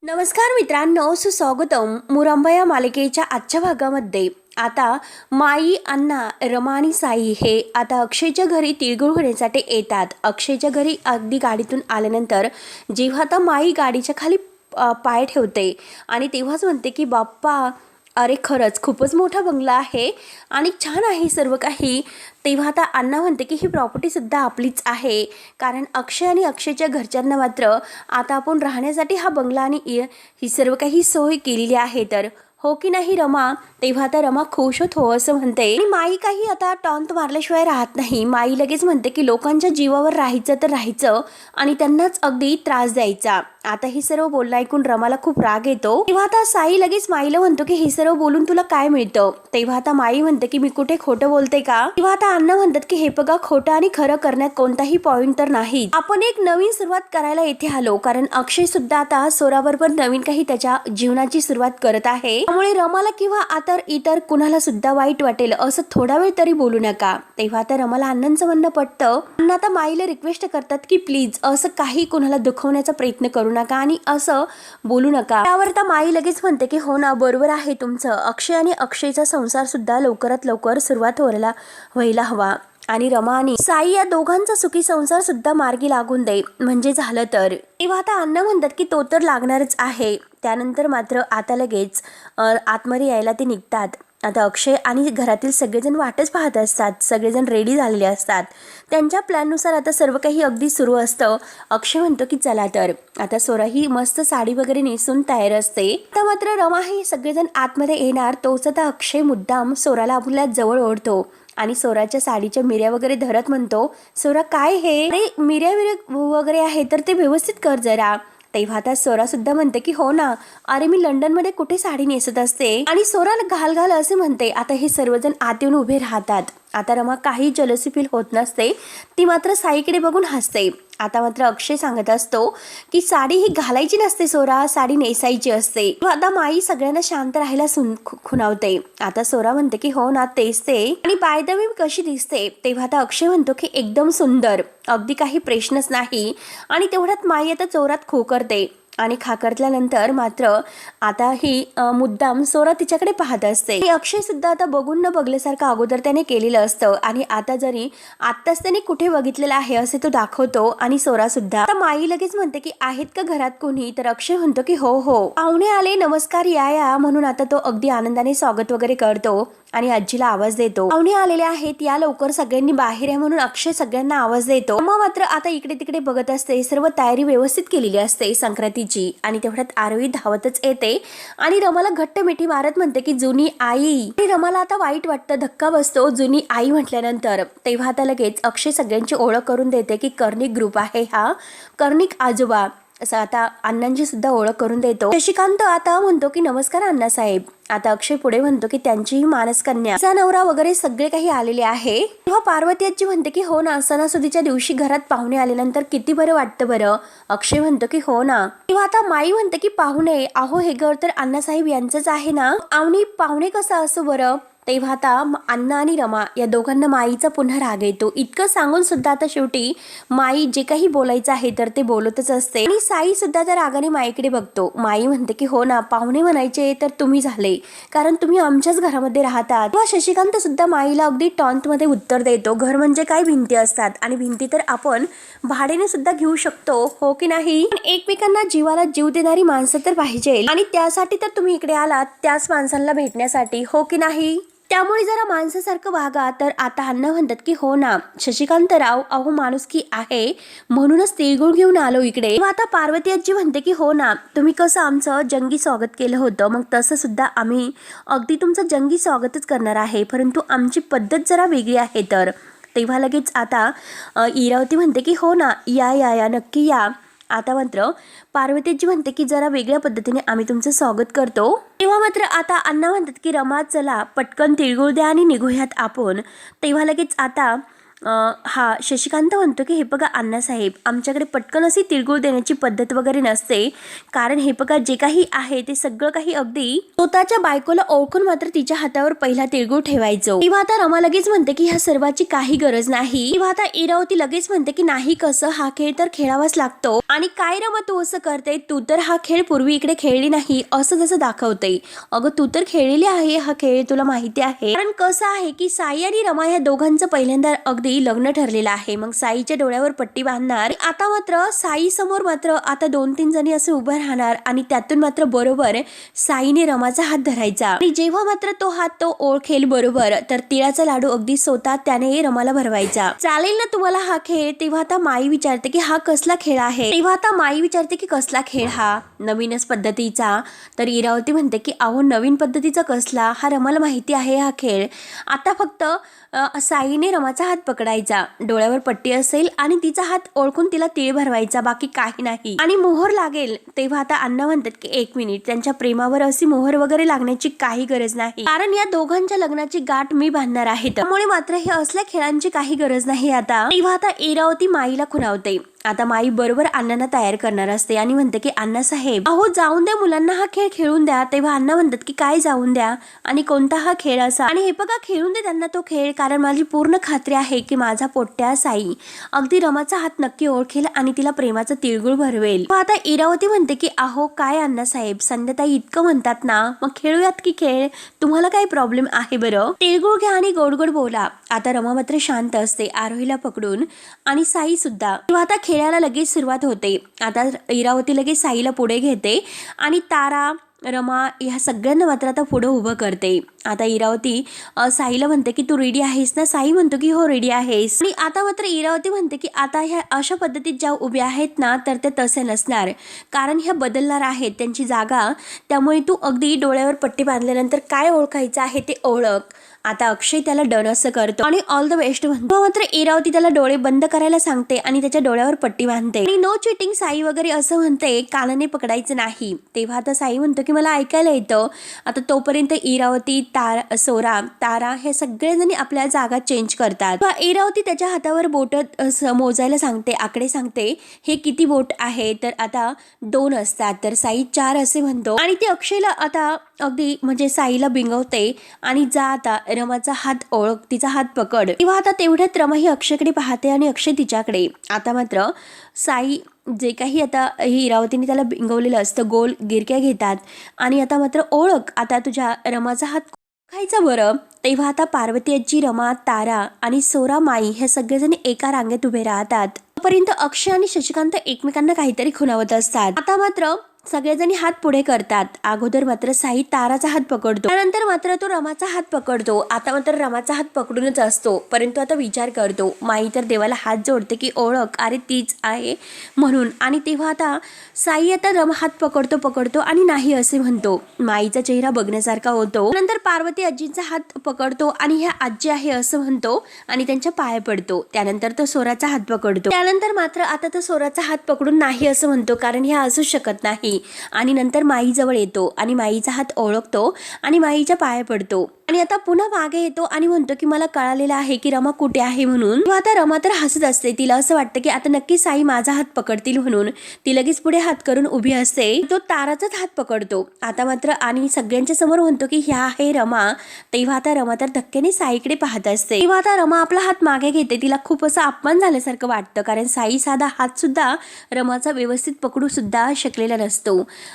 नमस्कार मित्रांनो, सुस्वागतम. मुरंबा या मालिकेच्या आजच्या भागामध्ये आता माई, अण्णा, रमा आणि साई हे आता अक्षयच्या घरी तिळगुळ घेण्यासाठी येतात. अक्षयच्या घरी अगदी गाडीतून आल्यानंतर जेव्हा आता माई गाडीच्या खाली पाय ठेवते आणि तेव्हाच म्हणते की बाप्पा, अरे खरंच खूपच मोठा बंगला आहे आणि छान आहे सर्व काही. तेव्हा आता अण्णा म्हणते की ही प्रॉपर्टीसुद्धा आपलीच आहे, कारण अक्षय आणि अक्षयच्या घरच्यांना मात्र आता आपण राहण्यासाठी हा बंगला आणि ही सर्व काही सोय केलेली आहे. तर हो की नाही रमा? तेव्हा आता रमा खुश हो असं म्हणते आणि माई काही आता टॉन्ट मारल्याशिवाय राहत नाही. माई लगेच म्हणते की लोकांच्या जीवावर राहायचं तर राहायचं आणि त्यांनाच अगदी त्रास द्यायचा. आता हे सर्व बोलणं ऐकून रमाला खूप राग येतो. तेव्हा आता साई लगेच माईला म्हणतो की हे सर्व बोलून तुला काय मिळतं? तेव्हा आता माई म्हणते की मी कुठे खोटं बोलते का? तेव्हा आता अण्णा म्हणतात की हे बघा, खोटं आणि खरं करण्यात कोणताही पॉइंट तर नाही. आपण एक नवीन सुरुवात करायला इथे आलो, कारण अक्षय सुद्धा आता सोरावर पण नवीन काही त्याच्या जीवनाची सुरुवात करत आहे. त्यामुळे रमाला किंवा आता इतर कुणाला सुद्धा वाईट वाटेल असं थोडा वेळ तरी बोलू नका. तेव्हा आता रमाला अण्णांचं म्हणणं पटतं. अण्णा आता माईला रिक्वेस्ट करतात की प्लीज असं काही कुणाला दुखवण्याचा प्रयत्न करू नका आणि असं बोलू नका. त्यावर आता माई लगेच म्हणते की हो ना, बरोबर आहे तुमचं. अक्षय आणि अक्षयचा संसार सुद्धा लवकरात लवकर सुरुवात व्हायला हवा आणि रमा आणि साई या दोघांचा सुखी संसार सुद्धा मार्गी लागून दे, म्हणजे झालं तर. तेव्हा आता अण्णा म्हणतात की तो तर लागणारच आहे. त्यानंतर मात्र आता लगेच आतमध्ये यायला ते निघतात. आता अक्षय आणि घरातील सगळेजण वाटच पाहत असतात. सगळेजण रेडी झालेले असतात. त्यांच्या प्लॅननुसार आता सर्व काही अगदी सुरू असतं. अक्षय म्हणतो की चला तर. आता सोरा ही मस्त साडी वगैरे नेसून तयार असते. आता मात्र रमा हे सगळेजण आतमध्ये येणार, तोच आता अक्षय मुद्दाम सोराला आपल्या जवळ ओढतो आणि सोराच्या साडीच्या मिऱ्या वगैरे धरत म्हणतो, सोरा काय हे? अरे मिऱ्या वगैरे आहे तर ते व्यवस्थित कर जरा. तेव्हा आता सोरा सुद्धा म्हणते की हो ना, अरे मी लंडनमध्ये कुठे साडी नेसत असते. आणि सोरा घाल घाल असे म्हणते. आता हे सर्वजण आत येऊन उभे राहतात. आता रमा काही जलसी फील होत नसते. ती मात्र साईकडे बघून हसते. आता मात्र अक्षय सांगत असतो की साडी ही घालायची नसते सोरा, साडी नेसायची असते. आता माई सगळ्यांना शांत राहायला खुणावते. आता सोरा म्हणते की हो ना, तेच ते. आणि बाय द वे कशी दिसते? तेव्हा आता अक्षय म्हणतो की एकदम सुंदर, अगदी काही प्रश्नच नाही. आणि तेवढ्यात माई आता जोरात खोकरते आणि खाकरल्यानंतर मात्र आता ही मुद्दाम सोरा तिच्याकडे पाहत असते. अक्षय सुद्धा आता बघून न बघल्यासारखं अगोदर त्याने केलेलं असतं आणि आता जरी आत्ताच त्याने कुठे बघितलेलं आहे असे तो दाखवतो. आणि सोरा सुद्धा आता माई लगेच म्हणते की आहेत का घरात कोणी? तर अक्षय म्हणतो की हो हो, पाहुणे आले, नमस्कार, या या. म्हणून आता तो अगदी आनंदाने स्वागत वगैरे करतो आणि आजीला आवाज देतो, पाहुणे आलेले आहेत, या लवकर, सगळ्यांनी बाहेर आहे. म्हणून अक्षय सगळ्यांना आवाज देतो. मग मात्र आता इकडे तिकडे बघत असते. सर्व तयारी व्यवस्थित केलेली असते संक्रांतीची. आणि तेवढ्यात आरोही धावतच येते आणि रमाला घट्ट मिठी मारत म्हणते की जुनी आई. आणि रमाला आता वाईट वाटतं, धक्का बसतो जुनी आई म्हटल्यानंतर. तेव्हा आता लगेच अक्षय सगळ्यांची ओळख करून देते की कर्णिक ग्रुप आहे हा, कर्णिक आजोबा असं आता अण्णांची सुद्धा ओळख करून देतो. शशिकांत आता म्हणतो की नमस्कार अण्णासाहेब. आता अक्षय पुढे म्हणतो की त्यांची मानसकन्या, तिचा नवरा वगैरे सगळे काही आलेले आहे. तेव्हा पार्वती आजी म्हणते की हो ना, सणासुदीच्या दिवशी घरात पाहुणे आल्यानंतर किती बरं वाटतं बरं. अक्षय म्हणतो की हो ना. तेव्हा आता माई म्हणते की पाहुणे, अहो हे घर तर अण्णासाहेब यांचंच आहे ना, आणि पाहुणे कसं असो बरं. तेव्हा आता अण्णा आणि रमा या दोघांना माईचा पुन्हा राग येतो. इतकं सांगून सुद्धा आता शेवटी माई जे काही बोलायचं आहे तर ते बोलतच असते. आणि साई सुद्धा त्या रागाने माईकडे बघतो. माई म्हणते की हो ना, पाहुणे म्हणायचे तर तुम्ही झाले, कारण तुम्ही आमच्याच घरामध्ये राहतात. तेव्हा शशिकांत सुद्धा माईला अगदी टॉन्ट मध्ये उत्तर देतो, घर म्हणजे काय भिंती असतात आणि भिंती तर आपण भाड्याने सुद्धा घेऊ शकतो, हो की नाही. एकमेकांना जीवाला जीव देणारी माणसं तर पाहिजे आणि त्यासाठी तर तुम्ही इकडे आलात, त्याच माणसांना भेटण्यासाठी, हो की नाही. त्यामुळे जरा माणसासारखं वागा. तर आता अण्णा म्हणतात की हो ना शशिकांतराव, अहो माणुसकी आहे म्हणूनच तिळगुळ घेऊन आलो इकडे. आता पार्वती आजी म्हणते की हो ना, तुम्ही कसं आमचं जंगी स्वागत केलं होतं, मग तसं सुद्धा आम्ही अगदी तुमचं जंगी स्वागतच करणार आहे, परंतु आमची पद्धत जरा वेगळी आहे. तर तेव्हा लगेच आता इरावती म्हणते की हो ना, या या या, नक्की या. आता मात्र पार्वतीजी म्हणते की जरा वेगळ्या पद्धतीने आम्ही तुमचं स्वागत करतो. तेव्हा मात्र आता अण्णा म्हणतात की रमा चला पटकन तिळगुळ द्या आणि निघूयात आपण. तेव्हा लगेच आता हा शशिकांत म्हणतो की हे बघा अण्णासाहेब, आमच्याकडे पटकन अशी तिळगुळ देण्याची पद्धत वगैरे नसते, कारण हे बघा जे काही आहे ते सगळं काही अगदी स्वतःच्या बायकोला ओळखून मात्र तिच्या हातावर पहिला तिळगुळ ठेवायचो. तेव्हा आता रमा लगेच म्हणते की ह्या सर्वाची काही गरज नाही. तेव्हा आता इरावती लगेच म्हणते की नाही, कसं हा खेळ तर खेळावाच लागतो. आणि काय रमा तू असं करते, तू तर हा खेळ पूर्वी इकडे खेळली नाही असं जसं दाखवते. अगं तू तर खेळलेली आहे हा खेळ, तुला माहिती आहे. कारण कसं आहे की साई आणि रमा या दोघांचं पहिल्यांदा अगदी लग्न ठरलेलं आहे. मग साईच्या डोळ्यावर पट्टी बांधणार. आता मात्र साई समोर मात्र आता 2-3 जणी असे उभे राहणार आणि त्यातून मात्र बरोबर साईने रमाचा हात धरायचा. आणि जेव्हा मात्र तो हात तो ओळखेल बरोबर, तर तिळाचा लाडू अगदी स्वतः त्याने रमाला भरवायचा. चालेल ना तुम्हाला हा खेळ? तेव्हा आता माई विचारते की हा कसला खेळ आहे. तेव्हा आता माई विचारते की कसला खेळ हा, नवीनच पद्धतीचा. तर इरावती म्हणते की अहो नवीन पद्धतीचा कसला, हा रमाला माहिती आहे हा खेळ. आता फक्त साईने रमाचा हात पकडायचा, डोळ्यावर पट्टी असेल आणि तिचा हात ओळखून तिला तीळ भरवायचा, बाकी काही नाही. आणि मोहर लागेल. तेव्हा आता अण्णा म्हणतात की 1 मिनिट, त्यांच्या प्रेमावर अशी मोहर वगैरे लागण्याची काही गरज नाही, कारण या दोघांच्या लग्नाची गाठ मी बांधणार आहे, त्यामुळे मात्र हे असल्या खेळांची काही गरज नाही. आता तेव्हा आता इरावती माईला खुणावते. आता माई बरोबर अण्णांना तयार करणार असते आणि म्हणते की अण्णासाहेब अहो जाऊन द्या मुलांना, हा खेळ खेळून द्या. तेव्हा अण्णा म्हणतात की काय जाऊन द्या आणि कोणता हा खेळ असा, आणि हे बघा खेळून दे त्यांना तो खेळ, कारण माझी पूर्ण खात्री आहे की माझा पोट्ट्या साई अगदी रमाचा हात नक्की ओळखेल आणि तिला प्रेमाचं तिळगुळ भरवेल. आता इरावती म्हणते की अहो काय अण्णासाहेब, संध्याताई इतकं म्हणतात ना, मग खेळूयात की खेळ, तुम्हाला काय प्रॉब्लेम आहे बरं? तिळगुळ घ्या आणि गोड गोड बोला. आता रमा मात्र शांत असते आरोहीला पकडून आणि साई सुद्धा. तेव्हा आता खेळायला लगेच सुरुवात होते. आता इरावती लगेच साईला पुढे घेते आणि तारा रमा ह्या सगळ्यांना मात्र आता पुढे उभं करते. आता इरावती साईला म्हणते की तू रेडी आहेस ना? साई म्हणतो की हो रेडी आहेस. आणि आता मात्र इरावती म्हणते की आता ह्या अशा पद्धतीत ज्या उभ्या आहेत ना, तर ते तसे नसणार, कारण ह्या बदलणार आहेत त्यांची जागा, त्यामुळे तू अगदी डोळ्यावर पट्टी बांधल्यानंतर काय ओळखायचं आहे ते ओळख. आता अक्षय त्याला डन असं करतो आणि ऑल द बेस्ट म्हणतो. मात्र इरावती त्याला डोळे बंद करायला सांगते आणि त्याच्या डोळ्यावर पट्टी बांधते आणि नो चिटिंग साई वगैरे असं म्हणते, कानाने पकडायचं नाही. तेव्हा आता साई म्हणतो की मला ऐकायला येतं. आता तोपर्यंत इरावती, सोरा, तारा हे सगळेजणी आपल्या जागा चेंज करतात. इरावती त्याच्या हातावर बोट मोजायला सांगते, आकडे सांगते, हे किती बोट आहे, तर आता 2 असतात, तर साई 4 असे म्हणतो. आणि ते अक्षयला आता अगदी म्हणजे साईला बिंगवते आणि जा आता रमाचा हात ओळख, तिचा हात पकड. तेव्हा आता तेवढ्यात रमा ही अक्षयकडे पाहते आणि अक्षय तिच्याकडे. आता मात्र साई जे काही आता ही इरावतीने त्याला बिंगवलेलं असतं गोल गिरक्या घेतात आणि आता मात्र ओळख आता तुझ्या रमाचा हात खायचा बरं. तेव्हा आता पार्वती आजी, रमा, तारा आणि सोरा, माई हे सगळेजण एका रांगेत उभे राहतात. तोपर्यंत अक्षय आणि शशिकांत एकमेकांना काहीतरी खुणावत असतात. आता मात्र सगळेजणी हात पुढे करतात. अगोदर मात्र साई ताराचा हात पकडतो, त्यानंतर मात्र तो रमाचा हात पकडतो. आता मात्र रमाचा हात पकडूनच असतो, परंतु आता विचार करतो. माई तर देवाला हात जोडते की ओळख, अरे तीच आहे म्हणून. आणि तेव्हा आता साई आता हात पकडतो आणि नाही असे म्हणतो. माईचा चेहरा बघण्यासारखा होतो. नंतर पार्वती आजींचा हात पकडतो आणि ह्या आजी आहे असं म्हणतो आणि त्यांच्या पाया पडतो. त्यानंतर तो सोराचा हात पकडतो. त्यानंतर मात्र आता तो सोराचा हात पकडून नाही असं म्हणतो, कारण ह्या असू शकत नाही. आणि नंतर माई जवळ येतो आणि माईचा हात ओळखतो आणि माईच्या पाया पडतो. आणि आता पुन्हा मागे येतो आणि म्हणतो की मला कळालेलं आहे की रमा कुठे आहे म्हणून. आता रमा तर हसत असते. तिला असं वाटतं की आता नक्की साई माझा हात पकडतील म्हणून. ती लगेच पुढे हात करून उभी असते. तो ताराचाच हात पकडतो आता मात्र आणि सगळ्यांच्या समोर म्हणतो की ह्या आहे रमा. तेव्हा आता रमा तर धक्क्याने साईकडे पाहत असते. तेव्हा आता रमा आपला हात मागे घेते. तिला खूप असं अपमान झाल्यासारखं वाटतं, कारण साई साधा हात सुद्धा रमाचा व्यवस्थित पकडू सुद्धा शकलेला नसतो.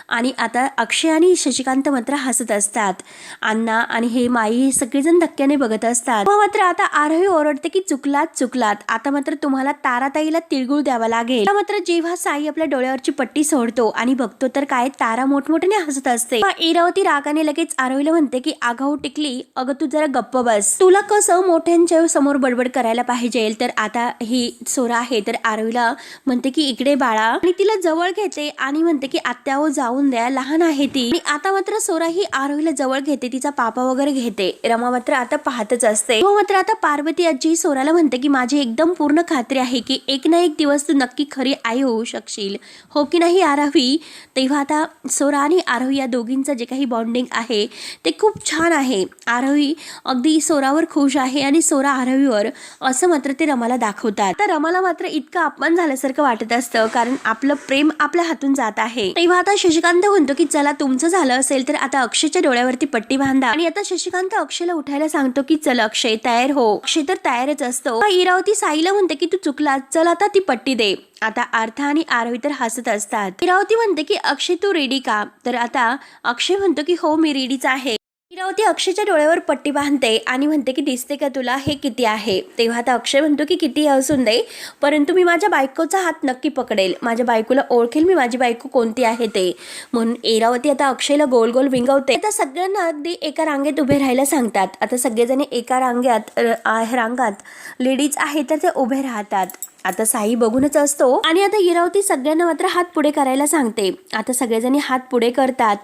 आणि आता अक्षय आणि शशिकांत मात्र हसत असतात. अण्णा आणि हे माई सगळेजण धक्क्याने बघत असतात. मात्र आता आरोही ओरडते की चुकलात, आता मात्र तुम्हाला ताराताईला तिळगुळ द्यावा लागेल. मात्र जेव्हा साई आपल्या डोळ्यावरची पट्टी सोडतो आणि बघतो तर काय तारा मोठमोठ्याने हसत असते. इरावती रागाने लगेच आरोहीला म्हणते की आगाऊ टिकली, अगं तू जरा गप्प बस, तुला कसं मोठ्यांच्या समोर बडबड करायला पाहिजे. तर आता ही सोरा आहे तर आरोहीला म्हणते की इकडे बाळा, आणि तिला जवळ घेते आणि म्हणते की आत्या जाऊन द्या, लहान आहे ती. आणि आता मात्र सोरा ही आरोहीला जवळ घेते, तिचा पापा वगैरे घेते. येते. रमा मात्र आता पाहतच असते. व मात्र आता पार्वती आजी सोराला म्हणते की माझी एकदम पूर्ण खात्री आहे की एक ना एक दिवस तू नक्की खरी आई होऊ शकशील, हो की नाही आरोही. तेव्हा आता सोरा आणि आरोही या दोघींचं जे काही बॉन्डिंग आहे ते खूप छान आहे. आरोही अगदी सोरावर खुश आहे आणि सोरा आरोहीवर, असं मात्र ते रमाला दाखवतात. तर रमाला मात्र इतकं अपमान झाल्यासारखं वाटत असतं, कारण आपलं प्रेम आपल्या हातून जात आहे. तेव्हा आता शशिकांत म्हणतो की चला तुमचं झालं असेल तर आता अक्षयच्या डोळ्यावरती पट्टी बांधा. आणि आता शशिकांत अक्षयला उठायला सांगतो की चल अक्षय तयार हो. अक्षय तर तयारच असतो. इरावती साईला म्हणते की तू चुकला, चल आता ती पट्टी दे. आता अर्था आणि आरोही तर हसत असतात. इरावती म्हणते की अक्षय तू रेडी का, तर आता अक्षय म्हणतो की हो मी रेडीच आहे. इरावती अक्षयच्या डोळ्यावर पट्टी बांधते आणि म्हणते की दिसते का तुला हे किती आहे. तेव्हा आता अक्षय म्हणतो की किती असून दे, परंतु मी माझ्या बायकोचा हात नक्की पकडेल, माझ्या बायकोला ओळखेल मी माझी बायको कोणती आहे ते. म्हणून इरावती आता अक्षयला गोल गोल विंगवते. आता सगळ्यांना अगदी एका रांगेत उभे राहायला सांगतात. आता सगळेजण एका रांगात लेडीज आहे तर ते उभे राहतात. आता साई बघूनच असतो आणि आता इरावती सगळ्यांना मात्र हात पुढे करायला सांगते. आता सगळेजणी हात पुढे करतात.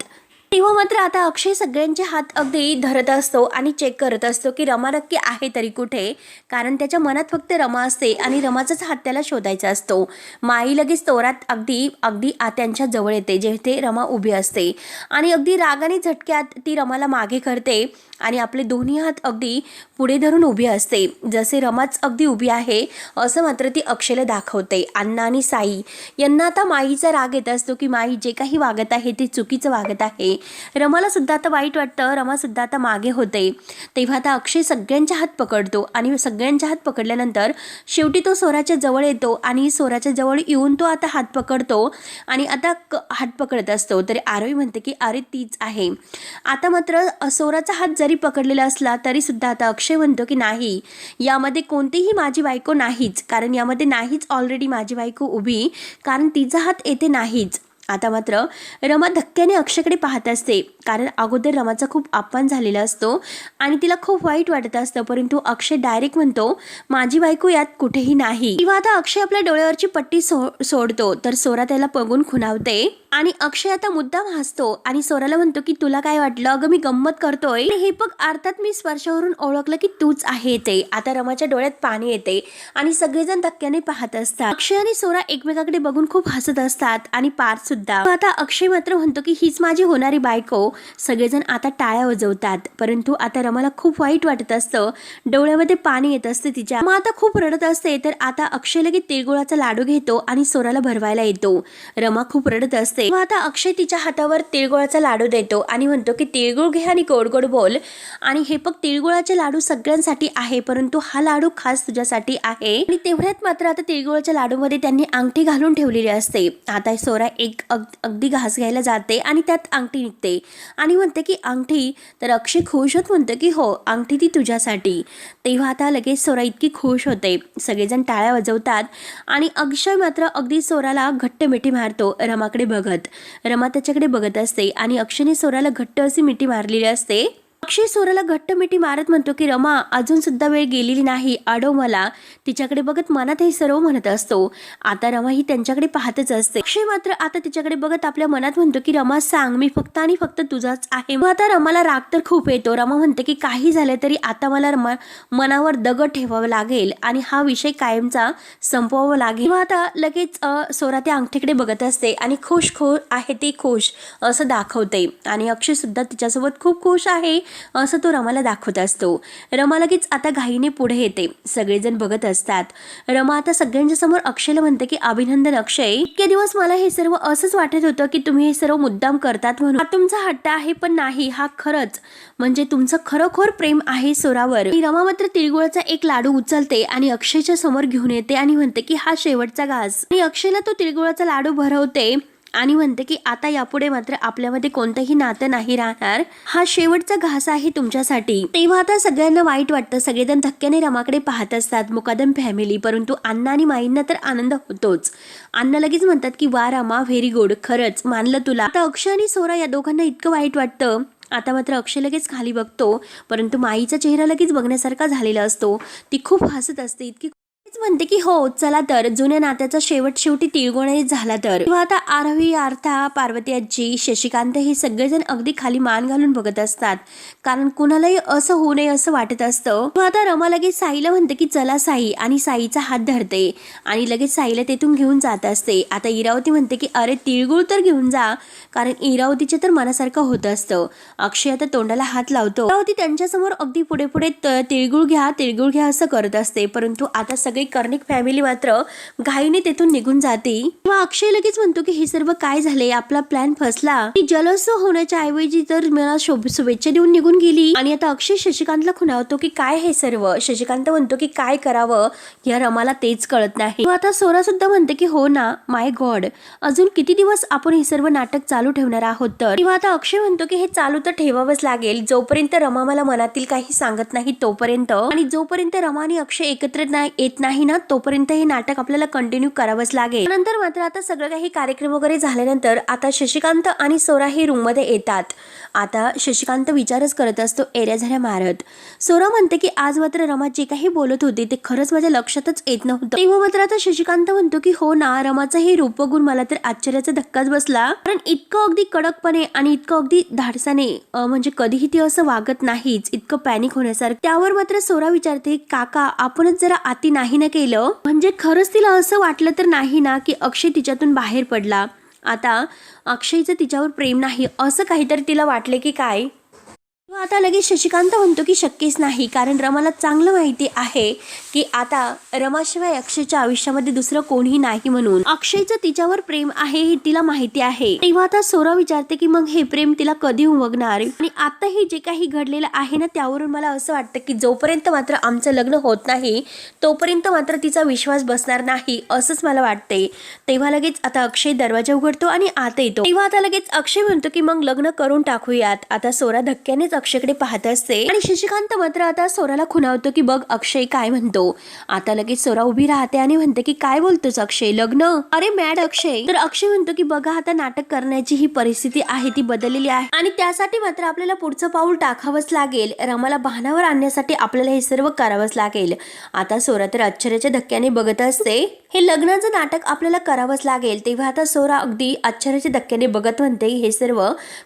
तेव्हा मात्र आता अक्षय सगळ्यांचे हात अगदी धरत असतो आणि चेक करत असतो की रमा नक्की आहे तरी कुठे, कारण त्याच्या मनात फक्त रमा असते आणि रमाचाच हात त्याला शोधायचा असतो. माई लगेच तोरात अगदी त्यांच्या जवळ येते जेथे रमा उभी असते आणि अगदी रागाने झटक्यात ती रमाला मागे करते आणि आपले दोन्ही हात अगदी पुढे धरून उभी असते, जसे रमाच अगदी उभी आहे असं मात्र ती अक्षयला दाखवते. अण्णा आणि साई यांना आता माईचा राग येत असतो की माई जे काही वागत आहे ते चुकीचं वागत आहे. रमाला सुद्धा आता वाईट वाटतं, रमा सुद्धा आता मागे होते. तेव्हा आता अक्षय सगळ्यांचे हात पकडतो आणि सगळ्यांचे हात पकडल्यानंतर शेवटी तो सोराच्या जवळ येतो आणि सोराच्या जवळ येऊन तो आता हात पकडतो आणि आता हात पकडत असतो. तरी आरोही म्हणते की अरे तीच आहे. आता मात्र सोराचा हात जरी पकडलेला असला तरी सुद्धा आता अक्षय म्हणतो की नाही, यामध्ये कोणतीही माझी बायको नाहीच, कारण यामध्ये नाहीच ऑलरेडी माझी बायको उभी, कारण तिचा हात येथे नाहीच. आता मात्र रमा धक्क्याने अक्षयकडे पाहत असते, कारण अगोदर रमाचा खूप अपमान झालेला असतो आणि तिला खूप वाईट वाटत असतं, परंतु अक्षय डायरेक्ट म्हणतो माझी बायको यात कुठेही नाही. किंवा आता अक्षय आपल्या डोळ्यावरची पट्टी सोडतो तर सोरा त्याला बघून खुणावते आणि अक्षय आता मुद्दाम हसतो आणि सोराला म्हणतो की तुला काय वाटलं, अगं मी गंमत करतोय, हे बघ अर्थात मी स्पर्शावरून ओळखलं की तूच आहे ते. आता रमाच्या डोळ्यात पाणी येते आणि सगळेजण धक्क्याने पाहत असतात. अक्षय आणि सोरा एकमेकाकडे बघून खूप हसत असतात आणि पार्थ सुद्धा. आता अक्षय मात्र म्हणतो की हीच माझी होणारी बायको. सगळेजण आता टाळ्या वाजवतात, परंतु आता रमाला खूप वाईट वाटत असतं, डोळ्यामध्ये पाणी येत असते तिच्या. मग आता खूप रडत असते. तर आता अक्षय लगेच तिळगुळाचा लाडू घेतो आणि सोराला भरवायला येतो. रमा खूप रडत असते. मग आता अक्षय तिच्या हातावर तिळगुळाचा लाडू देतो आणि म्हणतो की तिळगुळ घे आणि गोड गोड बोल, आणि हे बघ तिळगुळाचे लाडू सगळ्यांसाठी आहे, परंतु हा लाडू खास तुझ्यासाठी आहे. आणि तेवढ्यात मात्र आता तिळगुळाच्या लाडूमध्ये त्यांनी अंगठी घालून ठेवलेली असते. आता सोरा एक अगदी घास घ्यायला जाते आणि त्यात अंगठी निघते आणि म्हणते की अंगठी, तर अक्षय खुश होत म्हणते की हो अंगठी ती तुझ्यासाठी. तेव्हा आता लगेच सोरा इतकी खुश होते, सगळेजण टाळ्या वाजवतात आणि अक्षय मात्र अगदी सोराला घट्ट मिठी मारतो रमाकडे बघत. रमा त्याच्याकडे बघत असते आणि अक्षयने सोराला घट्ट अशी मिठी मारलेली असते. अक्षय सोराला घट्ट मिठी मारत म्हणतो की रमा अजून सुद्धा वेळ गेलेली नाही, अडव मला. तिच्याकडे बघत मनात हे सर्व म्हणत असतो. आता रमा ही त्यांच्याकडे पाहतच असते. अक्षय मात्र आता तिच्याकडे बघत आपल्या मनात म्हणतो की रमा सांग, मी फक्त आणि फक्त तुझाच आहे. मग आता रमाला राग तर खूप येतो. रमा म्हणते की काही झालं तरी आता मला मनावर दगड ठेवावं लागेल आणि हा विषय कायमचा संपवावा लागेल. मग आता लगेच सोरा त्या अंगठीकडे बघत असते आणि खुश आहे ती खुश असं दाखवते आणि अक्षय सुद्धा तिच्यासोबत खूप खुश आहे असं तो रमाला दाखवत असतो. रमा लगेच आता घाईने पुढे येते, सगळेजण बघत असतात. रमा आता सगळ्यांच्या समोर अक्षयला म्हणते की अभिनंदन अक्षय, इतके दिवस मला हे सर्व असंच वाटत होतं की तुम्ही हे सर्व मुद्दाम करतात म्हणून, हा तुमचा हट्ट आहे, पण नाही, हा खरंच म्हणजे तुमचं खरोखर प्रेम आहे सोरावर. रमा मात्र तिळगुळाचा एक लाडू उचलते आणि अक्षयच्या समोर घेऊन येते आणि म्हणते की हा शेवटचा घास, आणि अक्षयला तो तिळगुळाचा लाडू भरवते आणि म्हणते की आता यापुढे मात्र आपल्यामध्ये कोणतंही नातं नाही राहणार, हा शेवटचा घास आहे तुमच्यासाठी. तेव्हा आता सगळ्यांना वाईट वाटतं, सगळेजण धक्क्याने रमाकडे पाहत असतात, मुकादम फॅमिली. परंतु अण्णा आणि माईंना तर आनंद होतोच. अण्णा लगेच म्हणतात की वा रमा, व्हेरी गुड, खरंच मानलं तुला. आता अक्षय आणि सोरा या दोघांना इतकं वाईट वाटतं. आता मात्र अक्षय लगेच खाली बघतो, परंतु माईचा चेहरा लगेच बघण्यासारखा झालेला असतो. ती खूप हसत असते, इतकी तेच म्हणते की हो चला तर जुन्या नात्याचा शेवटी तिळगुळ झाला तर. तेव्हा आता आरवी, आर्था, पार्वती आजी, शशिकांत हे सगळेजण अगदी खाली मान घालून बघत असतात, कारण कुणालाही असं होऊ नये असं वाटत असतं. तेव्हा आता रमा लगेच साईला म्हणते की चला साई, आणि साईचा हात धरते आणि लगेच साईला तेथून घेऊन जात असते. आता इरावती म्हणते की अरे तिळगुळ तर घेऊन जा, कारण इरावतीच्या तर मनासारखं होत असतं. अक्षय आता तोंडाला हात लावतो. इरावती त्यांच्यासमोर अगदी पुढे पुढे तिळगुळ घ्या असं करत असते, परंतु आता सगळी कर्णिक फॅमिली मात्र घाईने तेथून निघून जाते. तेव्हा अक्षय लगेच म्हणतो की हे सर्व काय झाले, आपला प्लॅन फसला. ती जलस होण्याच्या ऐवजी तर मला शुभेच्छा देऊन निघून गेली. आणि आता अक्षय शशिकांतला खुणावतो की काय हे सर्व. शशिकांत म्हणतो की काय करावं या रमाला तेच कळत नाही. आता सोरा सुद्धा म्हणते की हो ना, माय गॉड, अजून किती दिवस आपण हे सर्व नाटक चालू ठेवणार आहोत. तर तेव्हा आता अक्षय म्हणतो की हे चालू तर ठेवावंच लागेल, जोपर्यंत रमा मला मनातील काही सांगत नाही तोपर्यंत, आणि जोपर्यंत रमा आणि अक्षय एकत्र येत नाही ना तोपर्यंत हे नाटक आपल्याला कंटिन्यू करावंच लागेल. नंतर मात्र आता सगळं काही कार्यक्रम वगैरे झाल्यानंतर आता शशिकांत आणि सोरा हे रूम मध्ये येतात. आता शशिकांत विचारच करत असतो एरिया झाल्या मारत. सोरा म्हणते की आज मात्र रमा जे काही बोलत होती ते खरंच माझ्या लक्षातच येत नव्हतं. तेव्हा मात्र आता शशिकांत म्हणतो की हो ना, रमाचं हे रूप बघून मला तर आश्चर्याचा धक्काच बसला, कारण इतकं अगदी कडकपणे आणि इतकं अगदी धाडसाने म्हणजे कधीही ती असं वागत नाहीच, इतकं पॅनिक होण्यासारखं. त्यावर मात्र सोरा विचारते काका आपणच जरा आती नाही ना केलं, म्हणजे खरंच तिला असं वाटलं तर नाही ना की अक्षय तिच्यातून बाहेर पडला, आता अक्षयचं तिच्यावर प्रेम नाही असं काहीतरी तिला वाटले की काय. आता लगेच शशिकांत म्हणतो की शक्यच नाही, कारण रमाला चांगलं माहिती आहे की आता रमाशिवाय अक्षयच्या आयुष्यामध्ये दुसरं कोणीही नाही म्हणून. अक्षयचं तिच्यावर प्रेम आहे हे तिला माहिती आहे. तेव्हा आता सोरा विचारते की मग हे प्रेम तिला कधी उमगणार, आणि आता हे जे काही घडलेलं आहे ना त्यावरून मला असं वाटतं की जोपर्यंत मात्र आमचं लग्न होत नाही तोपर्यंत मात्र तिचा विश्वास बसणार नाही असंच मला वाटते. तेव्हा लगेच आता अक्षय दरवाजा उघडतो आणि आत येतो. तेव्हा आता लगेच अक्षय म्हणतो की मग लग्न करून टाकूयात. आता सोरा धक्क्यानेच अक्षयकडे पाहत असते आणि शशिकांत मात्र आता सोराला खुणावतो की बघ अक्षय काय म्हणतो. आता लगेच सोरा उभी राहते आणि म्हणते की काय बोलतोस अक्षय, लग्न, अरे मॅड अक्षय. तर अक्षय म्हणतो की बघा आता नाटक करण्याची ही परिस्थिती आहे ती बदललेली आहे, आणि त्यासाठी मात्र आपल्याला पुढचं पाऊल टाकावंच लागेल, रमाला भानावर आणण्यासाठी आपल्याला हे सर्व करावंच लागेल. आता सोरा तर आश्चर्याच्या धक्क्याने बघत असते, हे लग्नाचं नाटक आपल्याला करावंच लागेल. तेव्हा आता सोरा अगदी आश्चर्याच्या धक्क्याने बघत म्हणते हे सर्व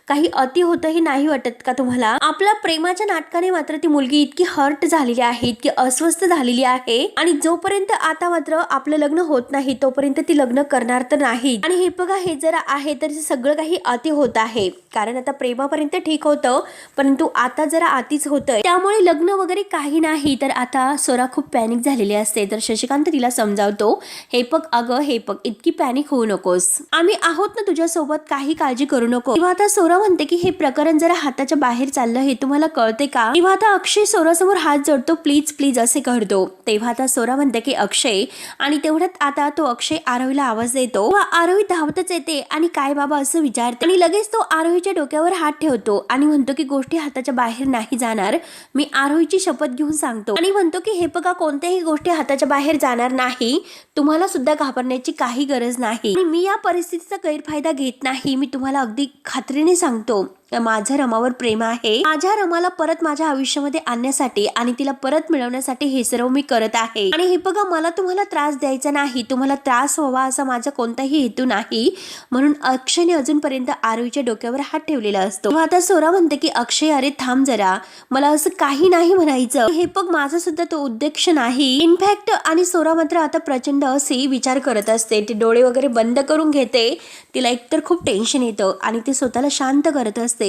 काही अति होतं हे नाही वाटत का तुम्हाला. आपल्या प्रेमाच्या नाटकाने मात्र ती मुलगी इतकी हर्ट झालेली आहे, इतकी अस्वस्थ झालेली आहे, आणि जोपर्यंत आता मात्र आपलं लग्न होत नाही तोपर्यंत ती लग्न करणार तर नाही. आणि हे बघा हे जरा आहे तर सगळं काही अति होत आहे, कारण आता प्रेमापर्यंत ठीक होतं परंतु आता जरा अतिच होतंय, त्यामुळे लग्न वगैरे काही नाही. तर आता सोरा खूप पॅनिक झालेली असते. तर शशिकांत तिला समजावतो, हे बघ अगं हे बघ इतकी पॅनिक होऊ नकोस, आम्ही आहोत ना तुझ्यासोबत, काही काळजी करू नको. तेव्हा आता सोरा म्हणते की हे प्रकरण जरा हाताच्या बाहेर चाललं हे तुम्हाला कळते का. तेव्हा आता अक्षय सोरासमोर हात जोडतो, प्लीज प्लीज असे करतो. तेव्हा आता सोरा म्हणते की अक्षय, आणि तेवढ्यात आता तो अक्षय आरोहीला आवाज देतो. आरोही धावतच येते आणि काय बाबा असं विचारते, आणि लगेच तो आरोहीच्या डोक्यावर हात ठेवतो आणि म्हणतो की गोष्टी हाताच्या बाहेर नाही जाणार, मी आरोहीची शपथ घेऊन सांगतो. आणि म्हणतो की हे बघा कोणत्याही गोष्टी हाताच्या बाहेर जाणार नाही, तुम्हाला सुद्धा घाबरण्याची काही गरज नाही, आणि मी या परिस्थितीचा गैरफायदा घेत नाही. मी तुम्हाला अगदी खात्रीने सांगतो माझं रमावर प्रेम आहे, माझ्या रमाला परत माझ्या आयुष्यामध्ये आणण्यासाठी आणि तिला परत मिळवण्यासाठी हे सर्व मी करत आहे. आणि हे बघा मला तुम्हाला त्रास द्यायचा नाही, तुम्हाला त्रास व्हावा असा माझा कोणताही हेतू नाही, म्हणून अक्षयने अजूनपर्यंत आरोहीच्या डोक्यावर हात ठेवलेला असतो. आता सोरा म्हणते की अक्षय अरे थांब जरा, मला असं काही नाही म्हणायचं, हे बघ माझा सुद्धा तो उद्देश नाही इनफॅक्ट. आणि सोरा मात्र आता प्रचंड असे विचार करत असते, ती डोळे वगैरे बंद करून घेते, तिला एकतर खूप टेन्शन येतं आणि ती स्वतःला शांत करत असते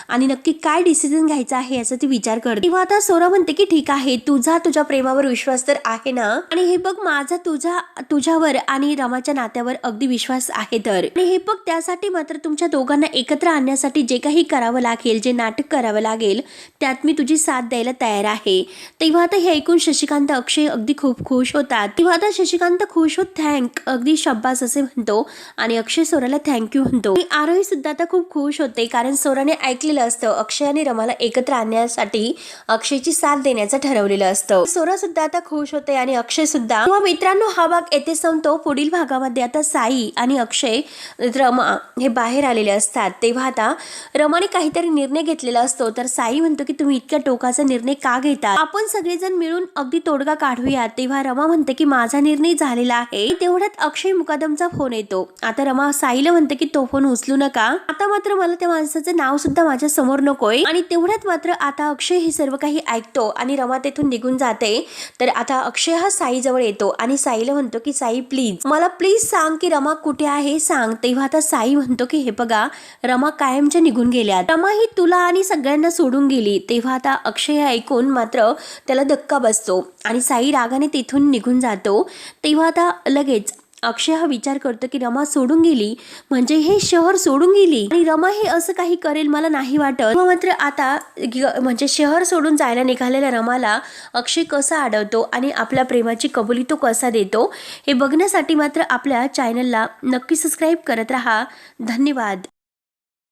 आणि नक्की काय डिसिजन घ्यायचा आहे याचा ती विचार करते. तेव्हा आता सोरा म्हणते की ठीक आहे, तुझ्या प्रेमावर विश्वास तर आहे ना, आणि हे बघ माझा तुझ्यावर आणि रमाच्या नात्यावर अगदी विश्वास आहे तर, आणि हे बघ त्यासाठी मात्र तुमच्या दोघांना एकत्र आणण्यासाठी जे काही करावं लागेल, जे नाटक करावं लागेल त्यात मी तुझी साथ द्यायला तयार आहे. तेव्हा आता हे ऐकून शशिकांत अक्षय अगदी खूप खुश होतात. तेव्हा आता शशिकांत खुश होत अगदी शब्बास असे म्हणतो आणि अक्षय सोराला थँक्यू म्हणतो. आरोही सुद्धा आता खूप खुश होते, कारण सोराने रमाने ऐकलेलं असतं अक्षय आणि रमाला एकत्र आणण्यासाठी अक्षयची साथ देण्याचं ठरवलेलं असतं. सोरा सुद्धा आता खुश होते आणि अक्षय सुद्धा. मित्रांनो, हा भाग येथे संपतो. पुढील भागामध्ये आता साई आणि अक्षय, रमा हे बाहेर आलेले असतात. तेव्हा आता रमाने काहीतरी निर्णय घेतलेला असतो. तर साई म्हणतो की तुम्ही इतक्या टोकाचा निर्णय का घेता, आपण सगळेजण मिळून अगदी तोडगा काढूया. तेव्हा रमा म्हणते की माझा निर्णय झालेला आहे. तेवढ्यात अक्षय मुकादमचा फोन येतो. आता रमा साईला म्हणते की तो फोन उचलू नका, आता मात्र मला त्या माणसाचं नाव सुद्धा माझ्या समोर नकोय. आणि तेवढ्यात मात्र आता अक्षय हे सर्व काही ऐकतो आणि रमा तेथून निघून जाते. तर आता अक्षय हा साई जवळ येतो आणि साईला म्हणतो की साई मला प्लीज सांग की रमा कुठे आहे, सांग. तेव्हा आता साई म्हणतो की हे बघा, रमा कायमच्या निघून गेल्या, रमा ही तुला आणि सगळ्यांना सोडून गेली. तेव्हा आता अक्षय ऐकून मात्र त्याला धक्का बसतो आणि साई रागाने तिथून निघून जातो. तेव्हा आता लगेच अक्षय हा विचार करतो की रमा सोडून गेली म्हणजे हे शहर सोडून गेली आणि रमा हे असं काही करेल मला नाही वाटत. मात्र आता म्हणजे शहर सोडून जायला निघालेल्या रमाला अक्षय कसा अडवतो आणि आपल्या प्रेमाची कबुली तो कसा देतो हे बघण्यासाठी मात्र आपल्या चॅनलला नक्की सबस्क्राईब करत राहा. धन्यवाद.